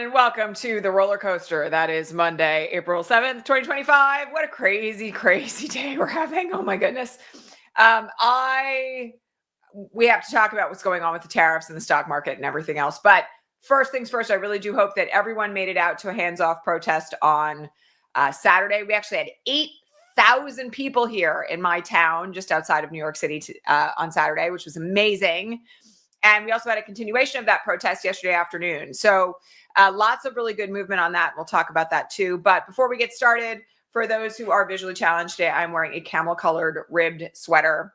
and welcome to the roller coaster. That is Monday, April 7th, 2025. What a crazy, crazy day we're having. Oh my goodness. We have to talk about what's going on with the tariffs and the stock market and everything else. But first things first, I really do hope that everyone made it out to a hands-off protest on Saturday. We actually had 8,000 people here in my town, just outside of New York City on Saturday, which was amazing. And we also had a continuation of that protest yesterday afternoon. So lots of really good movement on that. We'll talk about that too. But before we get started, for those who are visually challenged today, I'm wearing a camel-colored ribbed sweater.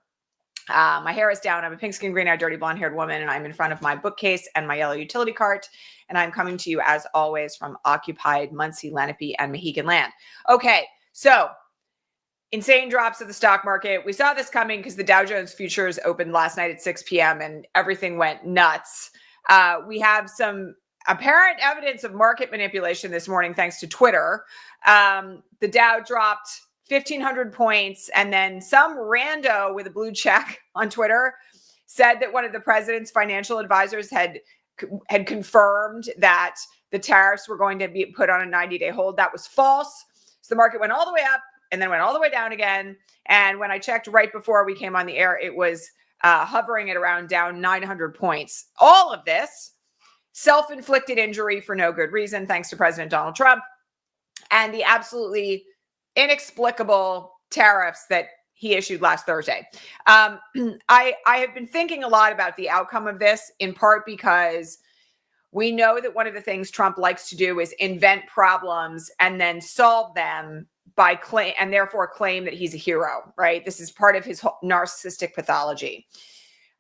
My hair is down. I'm a pink-skinned, green-eyed, dirty, blonde-haired woman, and I'm in front of my bookcase and my yellow utility cart. And I'm coming to you, as always, from occupied Muncie, Lenape, and Mohegan land. Okay, so insane drops of the stock market. We saw this coming because the Dow Jones futures opened last night at 6 p.m. and everything went nuts. We have some apparent evidence of market manipulation this morning, thanks to Twitter. The Dow dropped 1,500 points, and then some rando with a blue check on Twitter said that one of the president's financial advisors had confirmed that the tariffs were going to be put on a 90-day hold. That was false. So the market went all the way up and then went all the way down again. And when I checked right before we came on the air, it was hovering at around down 900 points. All of this self-inflicted injury for no good reason, thanks to President Donald Trump, and the absolutely inexplicable tariffs that he issued last Thursday. I have been thinking a lot about the outcome of this, in part because we know that one of the things Trump likes to do is invent problems and then solve them by claim, and therefore claim that he's a hero, right? This is part of his narcissistic pathology.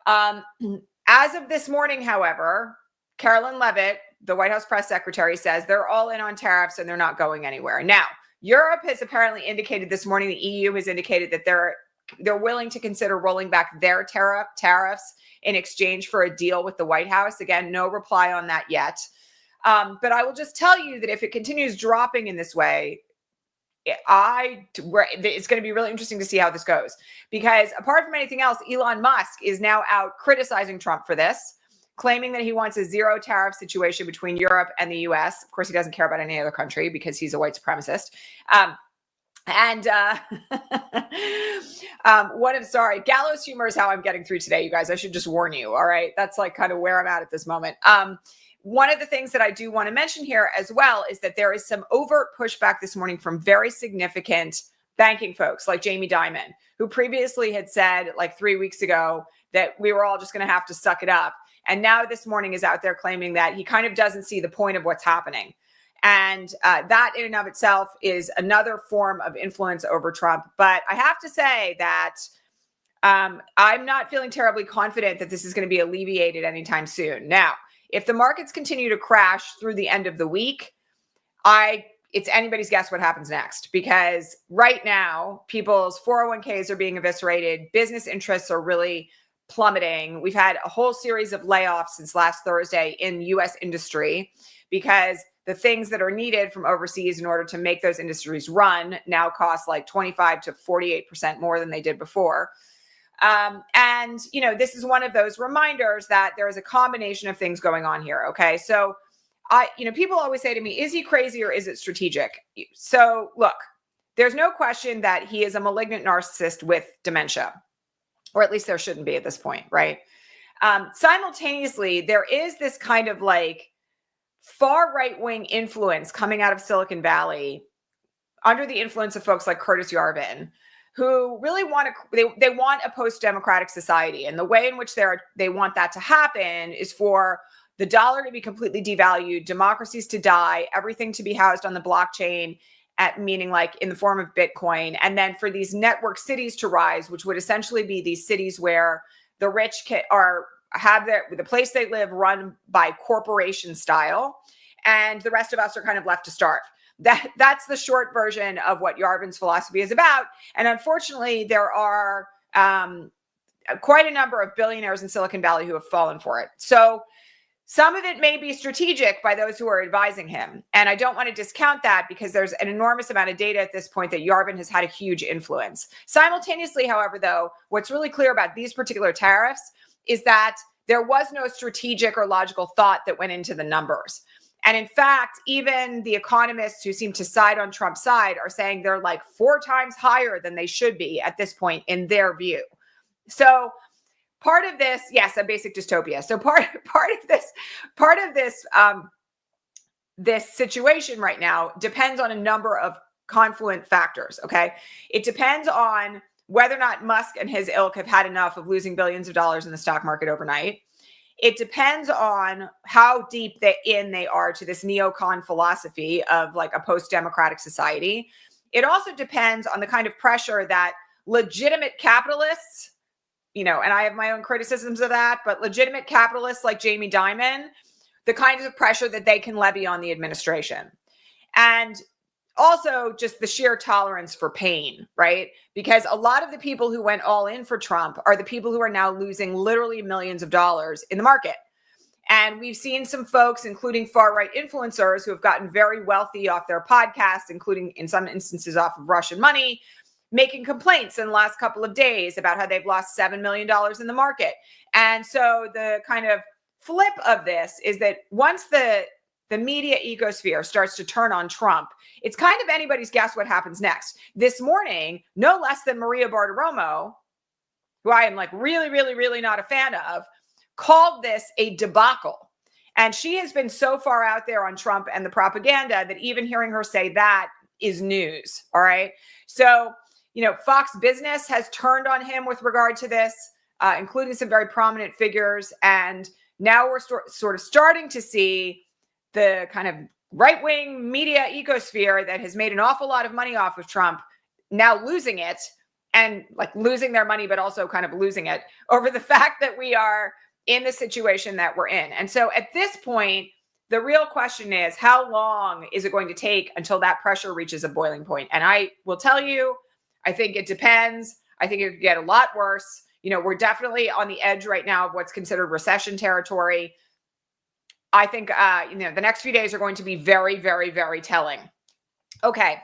As of this morning, however, Carolyn Leavitt, the White House press secretary, says they're all in on tariffs and they're not going anywhere. Now, Europe has apparently indicated this morning, the EU has indicated that they're willing to consider rolling back their tariffs in exchange for a deal with the White House. Again, no reply on that yet. But I will just tell you that if it continues dropping in this way, it's going to be really interesting to see how this goes, because apart from anything else, Elon Musk is now out criticizing Trump for this, claiming that he wants a zero tariff situation between Europe and the US. Of course, he doesn't care about any other country because he's a white supremacist. Gallows humor is how I'm getting through today, you guys. I should just warn you. All right. That's like kind of where I'm at this moment. One of the things that I do want to mention here as well is that there is some overt pushback this morning from very significant banking folks like Jamie Dimon, who previously had said like 3 weeks ago that we were all just going to have to suck it up. And now this morning is out there claiming that he kind of doesn't see the point of what's happening. And that in and of itself is another form of influence over Trump. But I have to say that I'm not feeling terribly confident that this is going to be alleviated anytime soon. Now, if the markets continue to crash through the end of the week, it's anybody's guess what happens next, because right now people's 401ks are being eviscerated. Business interests are really plummeting. We've had a whole series of layoffs since last Thursday in U.S. industry because the things that are needed from overseas in order to make those industries run now cost like 25 to 48% more than they did before. And, you know, this is one of those reminders that there is a combination of things going on here. Okay. So people always say to me, is he crazy or is it strategic? So look, there's no question that he is a malignant narcissist with dementia, or at least there shouldn't be at this point. Right. Simultaneously, there is this kind of like far right-wing influence coming out of Silicon Valley under the influence of folks like Curtis Yarvin, who really want a post-democratic society. And the way in which they want that to happen is for the dollar to be completely devalued, democracies to die, everything to be housed on the blockchain, meaning like in the form of Bitcoin, and then for these network cities to rise, which would essentially be these cities where the rich have the place they live run by corporation style, and the rest of us are kind of left to starve. That's the short version of what Yarvin's philosophy is about. And unfortunately, there are quite a number of billionaires in Silicon Valley who have fallen for it. So some of it may be strategic by those who are advising him. And I don't want to discount that because there's an enormous amount of data at this point that Yarvin has had a huge influence. Simultaneously, however, though, what's really clear about these particular tariffs is that there was no strategic or logical thought that went into the numbers. And in fact, even the economists who seem to side on Trump's side are saying they're like 4 times higher than they should be at this point in their view. So part of this, yes, a basic dystopia. So part of this situation right now depends on a number of confluent factors. Okay, it depends on whether or not Musk and his ilk have had enough of losing billions of dollars in the stock market overnight. It depends on how deep they are to this neocon philosophy of like a post-democratic society. It also depends on the kind of pressure that legitimate capitalists, and I have my own criticisms of that, but legitimate capitalists like Jamie Dimon, the kinds of pressure that they can levy on the administration. And also just the sheer tolerance for pain, right? Because a lot of the people who went all in for Trump are the people who are now losing literally millions of dollars in the market. And we've seen some folks, including far-right influencers, who have gotten very wealthy off their podcasts, including in some instances off of Russian money, making complaints in the last couple of days about how they've lost $7 million in the market. And so the kind of flip of this is that once the media ecosphere starts to turn on Trump, it's kind of anybody's guess what happens next. This morning, no less than Maria Bartiromo, who I am like really, really, really not a fan of, called this a debacle. And she has been so far out there on Trump and the propaganda that even hearing her say that is news. All right. So, Fox Business has turned on him with regard to this, including some very prominent figures. And now we're sort of starting to see the kind of right-wing media ecosphere that has made an awful lot of money off of Trump now losing it, and like losing their money, but also kind of losing it over the fact that we are in the situation that we're in. And so at this point, the real question is, how long is it going to take until that pressure reaches a boiling point? And I will tell you, I think it depends. I think it could get a lot worse. We're definitely on the edge right now of what's considered recession territory. I think, the next few days are going to be very, very, very telling. Okay.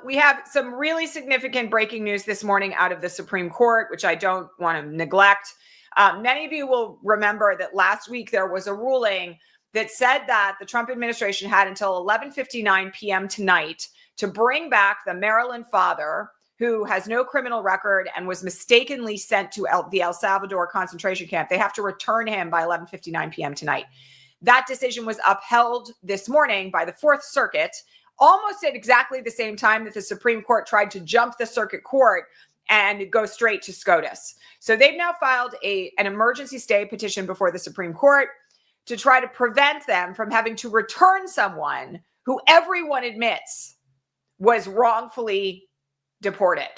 We have some really significant breaking news this morning out of the Supreme Court, which I don't want to neglect. Many of you will remember that last week there was a ruling that said that the Trump administration had until 11:59 p.m. tonight to bring back the Maryland father who has no criminal record and was mistakenly sent to the El Salvador concentration camp. They have to return him by 11:59 p.m. tonight. That decision was upheld this morning by the Fourth Circuit, almost at exactly the same time that the Supreme Court tried to jump the circuit court and go straight to SCOTUS. So they've now filed an emergency stay petition before the Supreme Court to try to prevent them from having to return someone who everyone admits was wrongfully deported.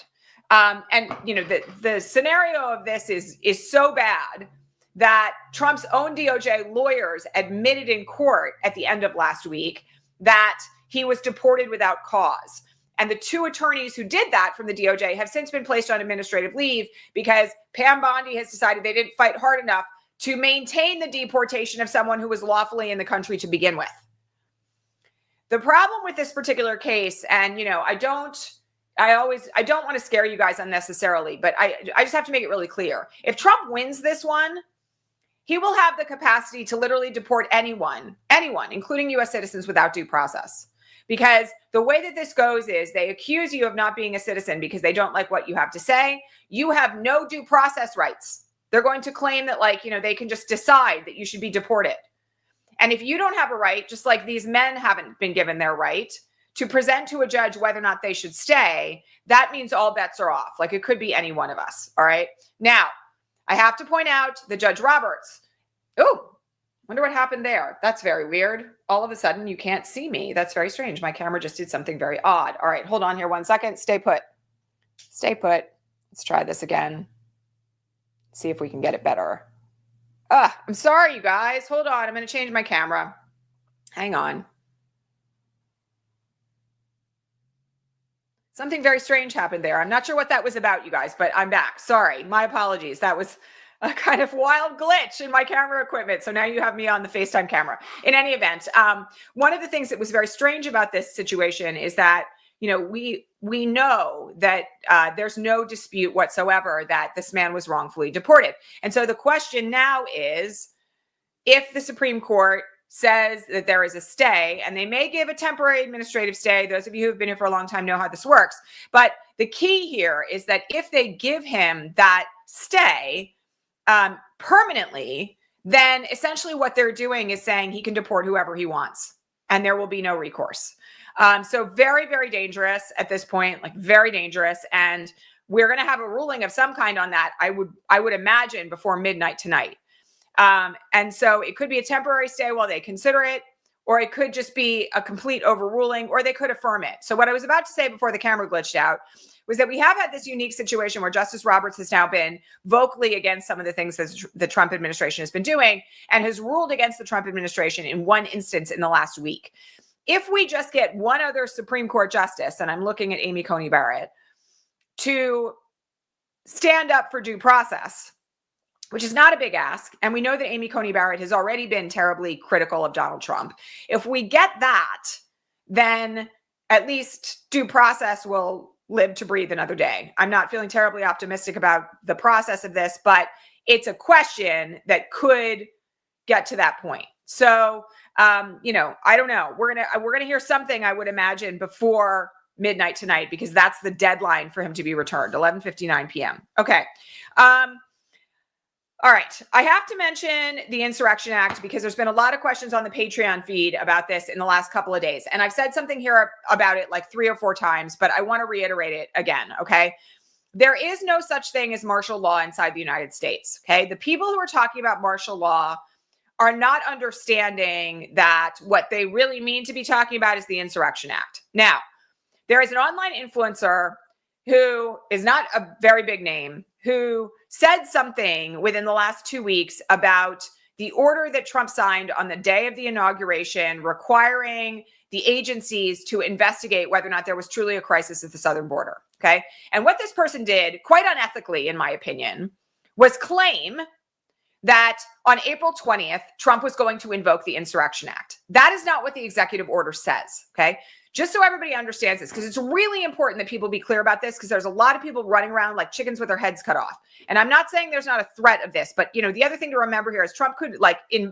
The scenario of this is so bad that Trump's own DOJ lawyers admitted in court at the end of last week that he was deported without cause. And the 2 attorneys who did that from the DOJ have since been placed on administrative leave because Pam Bondi has decided they didn't fight hard enough to maintain the deportation of someone who was lawfully in the country to begin with. The problem with this particular case, and I don't want to scare you guys unnecessarily, but I just have to make it really clear. If Trump wins this one, he will have the capacity to literally deport anyone, including U.S. citizens, without due process. Because the way that this goes is they accuse you of not being a citizen because they don't like what you have to say. You have no due process rights. They're going to claim that, they can just decide that you should be deported. And if you don't have a right, just like these men haven't been given their right to present to a judge whether or not they should stay, that means all bets are off. Like it could be any one of us. All right. Now, I have to point out the Judge Roberts. Oh, wonder what happened there. That's very weird. All of a sudden, you can't see me. That's very strange. My camera just did something very odd. All right, hold on here 1 second. Stay put. Stay put. Let's try this again. See if we can get it better. I'm sorry, you guys. Hold on. I'm going to change my camera. Hang on. Something very strange happened there. I'm not sure what that was about, you guys, but I'm back. Sorry. My apologies. That was a kind of wild glitch in my camera equipment. So now you have me on the FaceTime camera. In any event, one of the things that was very strange about this situation is that, we know that there's no dispute whatsoever that this man was wrongfully deported. And so the question now is, if the Supreme Court says that there is a stay, and they may give a temporary administrative stay. Those of you who have been here for a long time know how this works. But the key here is that if they give him that stay permanently, then essentially what they're doing is saying he can deport whoever he wants, and there will be no recourse. So very, very dangerous at this point, like very dangerous. And we're going to have a ruling of some kind on that, I would imagine, before midnight tonight. And so it could be a temporary stay while they consider it, or it could just be a complete overruling, or they could affirm it. So what I was about to say before the camera glitched out was that we have had this unique situation where Justice Roberts has now been vocally against some of the things that the Trump administration has been doing, and has ruled against the Trump administration in one instance in the last week. If we just get one other Supreme Court justice, and I'm looking at Amy Coney Barrett, to stand up for due process, which is not a big ask, and we know that Amy Coney Barrett has already been terribly critical of Donald Trump. If we get that, then at least due process will live to breathe another day. I'm not feeling terribly optimistic about the process of this, but it's a question that could get to that point. So, I don't know. We're gonna hear something, I would imagine, before midnight tonight, because that's the deadline for him to be returned, 11:59 p.m. Okay. All right. I have to mention the Insurrection Act because there's been a lot of questions on the Patreon feed about this in the last couple of days. And I've said something here about it like 3 or 4 times, but I want to reiterate it again. Okay. There is no such thing as martial law inside the United States. Okay. The people who are talking about martial law are not understanding that what they really mean to be talking about is the Insurrection Act. Now, there is an online influencer who is not a very big name, who said something within the last 2 weeks about the order that Trump signed on the day of the inauguration, requiring the agencies to investigate whether or not there was truly a crisis at the southern border. Okay. And what this person did, quite unethically, in my opinion, was claim that on April 20th, Trump was going to invoke the Insurrection Act. That is not what the executive order says. Okay. Just so everybody understands this, because it's really important that people be clear about this, because there's a lot of people running around like chickens with their heads cut off. And I'm not saying there's not a threat of this, but the other thing to remember here is Trump could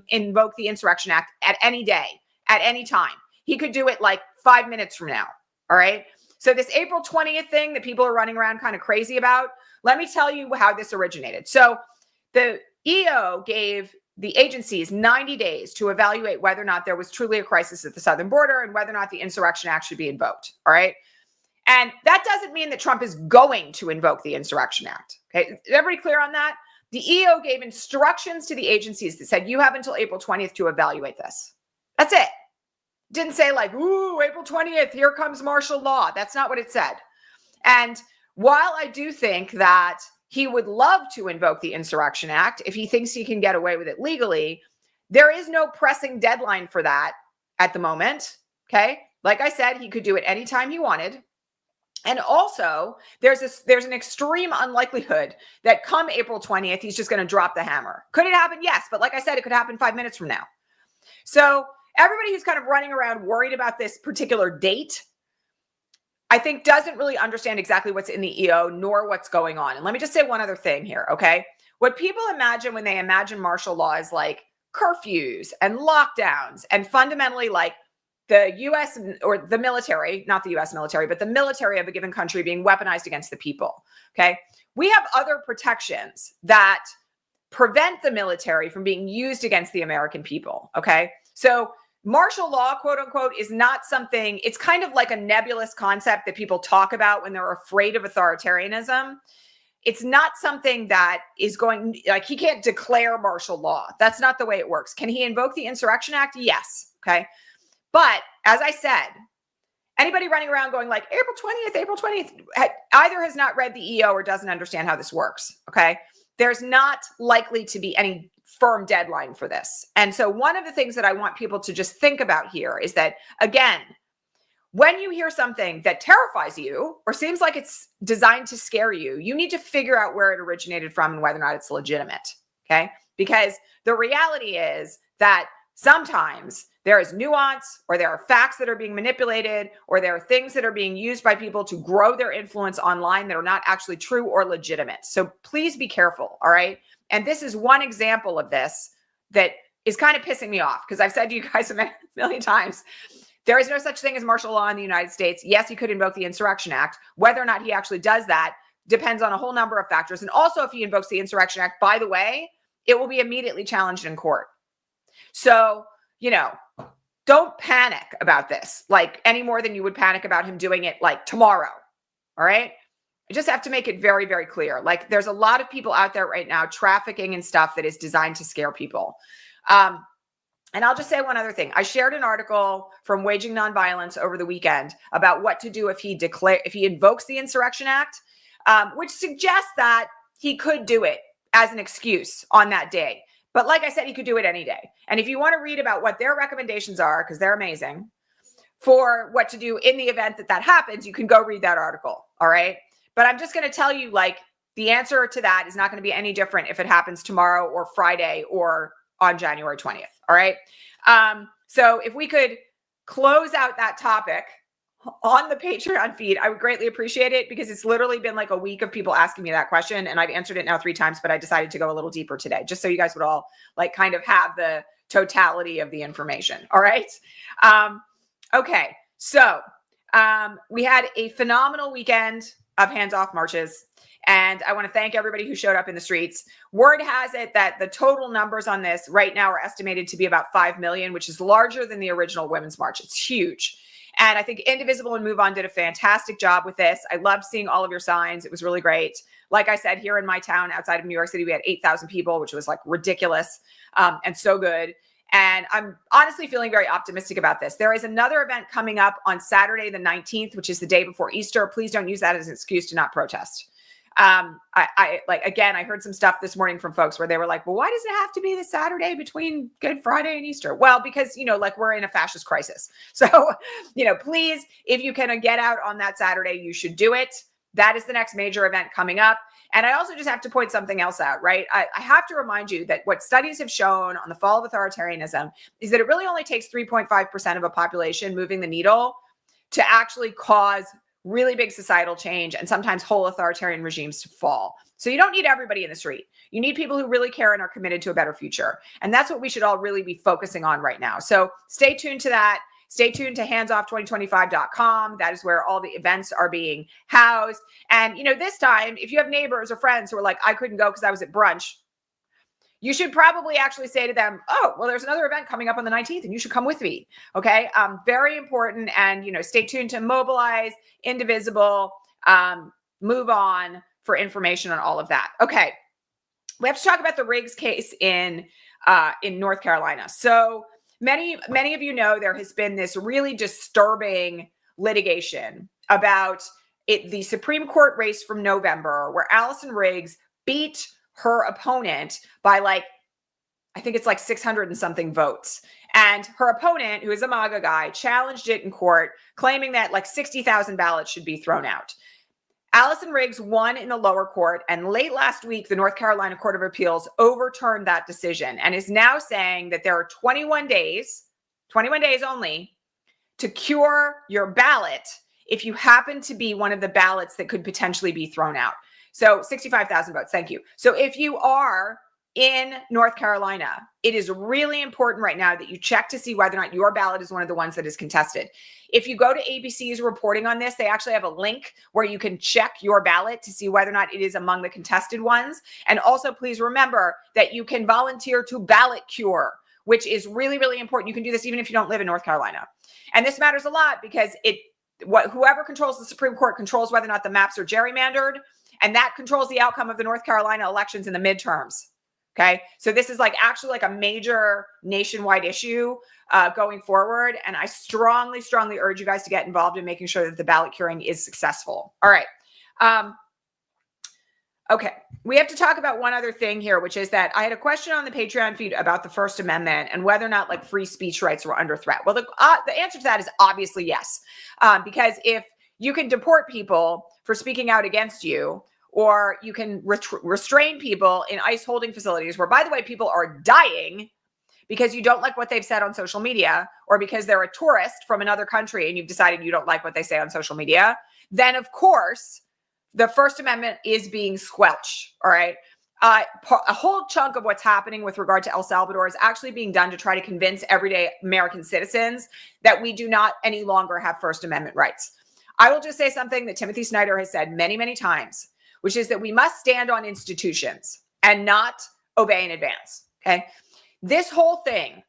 invoke the Insurrection Act at any day, at any time. He could do it like 5 minutes from now. All right. So this April 20th thing that people are running around kind of crazy about, let me tell you how this originated. So the EO gave the agencies 90 days to evaluate whether or not there was truly a crisis at the southern border and whether or not the Insurrection Act should be invoked. All right. And that doesn't mean that Trump is going to invoke the Insurrection Act. Okay. Is everybody clear on that? The EO gave instructions to the agencies that said, you have until April 20th to evaluate this. That's it. Didn't say like, ooh, April 20th, here comes martial law. That's not what it said. And while I do think that he would love to invoke the Insurrection Act if he thinks he can get away with it legally, there is no pressing deadline for that at the moment. Okay. Like I said, he could do it anytime he wanted. And also there's an extreme unlikelihood that come April 20th, he's just going to drop the hammer. Could it happen? Yes. But like I said, it could happen 5 minutes from now. So everybody who's kind of running around worried about this particular date, I think doesn't really understand exactly what's in the EO nor what's going on. And let me just say one other thing here, okay? What people imagine when they imagine martial law is like curfews and lockdowns and fundamentally like the U.S. or the military, not the U.S. military, but the military of a given country being weaponized against the people, okay? We have other protections that prevent the military from being used against the American people, okay? So martial law, quote unquote, is not something, it's kind of like a nebulous concept that people talk about when they're afraid of authoritarianism. It's not something that is going, like he can't declare martial law. That's not the way it works. Can he invoke the Insurrection Act? Yes. Okay. But as I said, anybody running around going like April 20th, either has not read the EO or doesn't understand how this works. Okay. There's not likely to be any firm deadline for this. And so one of the things that I want people to just think about here is that, again, when you hear something that terrifies you or seems like it's designed to scare you, you need to figure out where it originated from and whether or not it's legitimate. Okay. Because the reality is that sometimes there is nuance, or there are facts that are being manipulated, or there are things that are being used by people to grow their influence online that are not actually true or legitimate. So please be careful. All right. And this is one example of this that is kind of pissing me off because I've said to you guys a million times, there is no such thing as martial law in the United States. Yes, he could invoke the Insurrection Act. Whether or not he actually does that depends on a whole number of factors. And also, if he invokes the Insurrection Act, by the way, it will be immediately challenged in court. So, don't panic about this, like any more than you would panic about him doing it like tomorrow. All right. I just have to make it very, very clear. Like, there's a lot of people out there right now trafficking and stuff that is designed to scare people. And I'll just say one other thing. I shared an article from Waging Nonviolence over the weekend about what to do if he invokes the Insurrection Act, which suggests that he could do it as an excuse on that day. But like I said, he could do it any day. And if you want to read about what their recommendations are, because they're amazing, for what to do in the event that happens, you can go read that article. All right. But I'm just going to tell you, like, the answer to that is not going to be any different if it happens tomorrow or Friday or on January 20th. All right. So if we could close out that topic on the Patreon feed, I would greatly appreciate it, because it's literally been like a week of people asking me that question, and I've answered it now 3 times, but I decided to go a little deeper today, just so you guys would all like kind of have the totality of the information. All right. Okay. So we had a phenomenal weekend of hands-off marches. And I want to thank everybody who showed up in the streets. Word has it that the total numbers on this right now are estimated to be about 5 million, which is larger than the original Women's March. It's huge. And I think Indivisible and Move On did a fantastic job with this. I loved seeing all of your signs. It was really great. Like I said, here in my town outside of New York City, we had 8,000 people, which was like ridiculous and so good. And I'm honestly feeling very optimistic about this. There is another event coming up on Saturday, the 19th, which is the day before Easter. Please don't use that as an excuse to not protest. I heard some stuff this morning from folks where they were like, well, why does it have to be the Saturday between Good Friday and Easter? Well, because, we're in a fascist crisis. So, please, if you can get out on that Saturday, you should do it. That is the next major event coming up. And I also just have to point something else out, right? I have to remind you that what studies have shown on the fall of authoritarianism is that it really only takes 3.5% of a population moving the needle to actually cause really big societal change and sometimes whole authoritarian regimes to fall. So you don't need everybody in the street. You need people who really care and are committed to a better future. And that's what we should all really be focusing on right now. So stay tuned to that. Stay tuned to handsoff2025.com. That is where all the events are being housed. And, this time, if you have neighbors or friends who are like, I couldn't go because I was at brunch, you should probably actually say to them, oh, well, there's another event coming up on the 19th and you should come with me. Okay. Very important. And, stay tuned to Mobilize, Indivisible, Move On for information on all of that. Okay. We have to talk about the Riggs case in North Carolina. So many of you know there has been this really disturbing litigation about the Supreme Court race from November where Allison Riggs beat her opponent by I think it's 600 and something votes. And her opponent, who is a MAGA guy, challenged it in court, claiming that 60,000 ballots should be thrown out. Allison Riggs won in the lower court, and late last week, the North Carolina Court of Appeals overturned that decision and is now saying that there are 21 days only, to cure your ballot if you happen to be one of the ballots that could potentially be thrown out. So 65,000 votes. Thank you. So if you are in North Carolina, it is really important right now that you check to see whether or not your ballot is one of the ones that is contested. If you go to ABC's reporting on this, they actually have a link where you can check your ballot to see whether or not it is among the contested ones. And also, please remember that you can volunteer to ballot cure, which is really, really important. You can do this even if you don't live in North Carolina. And this matters a lot because whoever controls the Supreme Court controls whether or not the maps are gerrymandered, and that controls the outcome of the North Carolina elections in the midterms. Okay. So this is actually a major nationwide issue going forward. And I strongly, strongly urge you guys to get involved in making sure that the ballot curing is successful. All right. Okay. We have to talk about one other thing here, which is that I had a question on the Patreon feed about the First Amendment and whether or not free speech rights were under threat. Well, the answer to that is obviously yes. Because if you can deport people for speaking out against you, or you can restrain people in ICE holding facilities where, by the way, people are dying because you don't like what they've said on social media, or because they're a tourist from another country and you've decided you don't like what they say on social media, then of course the First Amendment is being squelched. All right. a whole chunk of what's happening with regard to El Salvador is actually being done to try to convince everyday American citizens that we do not any longer have First Amendment rights. I will just say something that Timothy Snyder has said many, many times, which is that we must stand on institutions and not obey in advance. Okay. This whole thing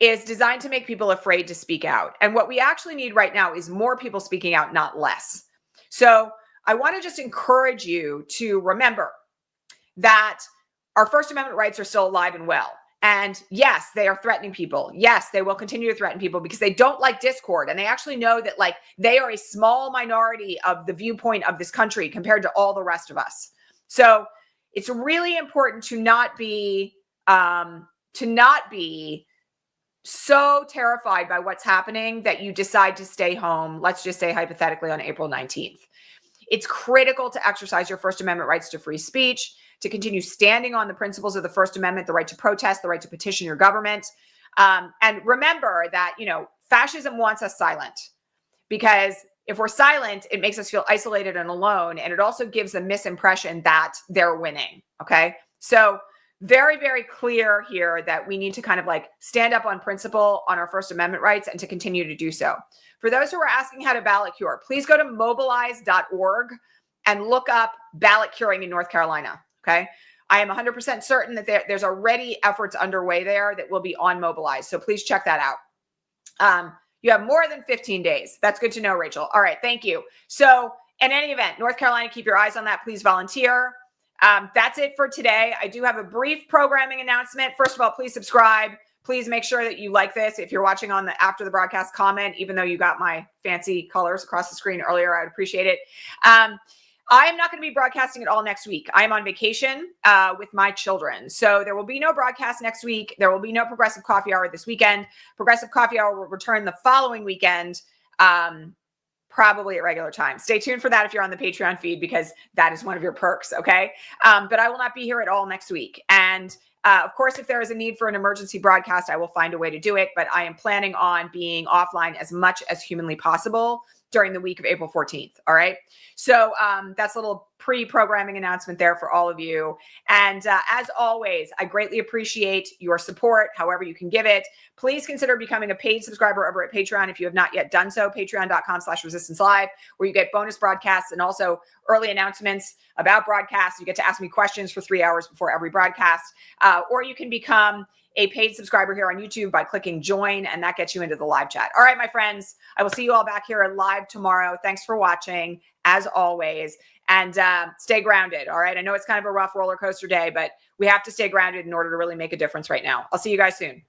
is designed to make people afraid to speak out. And what we actually need right now is more people speaking out, not less. So I want to just encourage you to remember that our First Amendment rights are still alive and well. And yes, they are threatening people. Yes, they will continue to threaten people because they don't like discord. And they actually know that like they are a small minority of the viewpoint of this country compared to all the rest of us. So it's really important to not be so terrified by what's happening that you decide to stay home, let's just say hypothetically on April 19th. It's critical to exercise your First Amendment rights to free speech, to continue standing on the principles of the First Amendment, the right to protest, the right to petition your government. And remember that, fascism wants us silent, because if we're silent, it makes us feel isolated and alone. And it also gives the misimpression that they're winning. Okay. So very, very clear here that we need to kind of like stand up on principle on our First Amendment rights and to continue to do so. For those who are asking how to ballot cure, please go to mobilize.org and look up ballot curing in North Carolina. Okay. I am 100% certain that there's already efforts underway there that will be on Mobilize. So please check that out. You have more than 15 days. That's good to know, Rachel. All right. Thank you. So in any event, North Carolina, keep your eyes on that. Please volunteer. That's it for today. I do have a brief programming announcement. First of all, please subscribe. Please make sure that you like this. If you're watching on the after the broadcast, comment, even though you got my fancy colors across the screen earlier, I would appreciate it. I am not going to be broadcasting at all next week. I am on vacation with my children. So there will be no broadcast next week. There will be no Progressive Coffee Hour this weekend. Progressive Coffee Hour will return the following weekend, probably at regular time. Stay tuned for that if you're on the Patreon feed, because that is one of your perks, okay? But I will not be here at all next week. And of course, if there is a need for an emergency broadcast, I will find a way to do it. But I am planning on being offline as much as humanly possible during the week of April 14th. All right. So that's a little pre-programming announcement there for all of you. And as always, I greatly appreciate your support, however you can give it. Please consider becoming a paid subscriber over at Patreon if you have not yet done so, patreon.com/resistancelive, where you get bonus broadcasts and also early announcements about broadcasts. You get to ask me questions for 3 hours before every broadcast, or you can become a paid subscriber here on YouTube by clicking join, and that gets you into the live chat. All right, my friends, I will see you all back here live tomorrow. Thanks for watching, as always, and stay grounded. All right. I know it's kind of a rough roller coaster day, but we have to stay grounded in order to really make a difference right now. I'll see you guys soon.